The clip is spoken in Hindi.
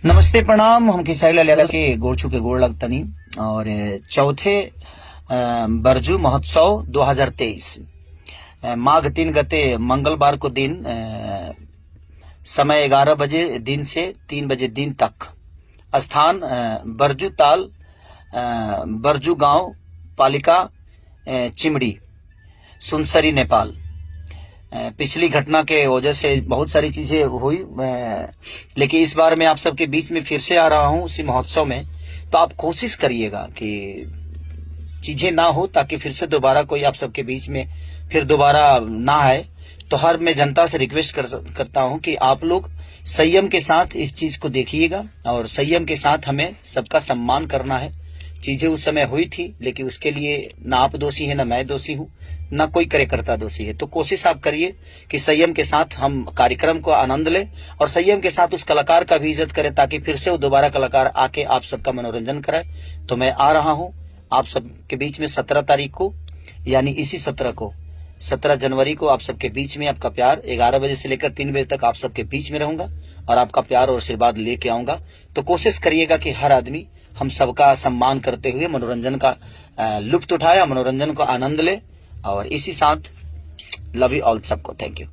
नमस्ते प्रणाम। हम किसाई लाल के गोड़ छू के गोड़ लगतनी और चौथे बरजू महोत्सव 2023 माघ 3 गते मंगलवार को दिन समय 11 बजे दिन से 3 बजे दिन तक स्थान बरजू ताल बरजू गांव पालिका चिमड़ी सुनसरी नेपाल। पिछली घटना के वजह से बहुत सारी चीजें हुई, लेकिन इस बार मैं आप सबके बीच में फिर से आ रहा हूं उसी महोत्सव में। तो आप कोशिश करिएगा कि चीजें ना हो, ताकि फिर से दोबारा कोई आप सबके बीच में फिर दोबारा ना आए। तो हर मैं जनता से रिक्वेस्ट करता हूं कि आप लोग संयम के साथ इस चीज को देखिएगा और संयम के साथ हमें सबका सम्मान करना है। चीजें उस समय हुई थी, लेकिन उसके लिए ना आप दोषी है, ना मैं दोषी हूं, ना कोई कार्यकर्ता दोषी है। तो कोशिश आप करिए कि संयम के साथ हम कार्यक्रम को आनंद लें और संयम के साथ उस कलाकार का भी इज्जत करें, ताकि फिर से वो दोबारा कलाकार आके आप सबका मनोरंजन कराए। तो मैं आ रहा हूं आप सबके बीच में 17 तारीख को, यानी इसी 17 जनवरी को आप सबके बीच में आपका प्यार 11 बजे से लेकर 3 बजे तक आप सबके बीच में रहूंगा और आपका प्यार और आशीर्वाद लेके आऊंगा। तो कोशिश करिएगा कि हर आदमी हम सबका सम्मान करते हुए मनोरंजन का लुत्फ उठाए, मनोरंजन को आनंद ले। और इसी साथ लव यू ऑल सबको, थैंक यू।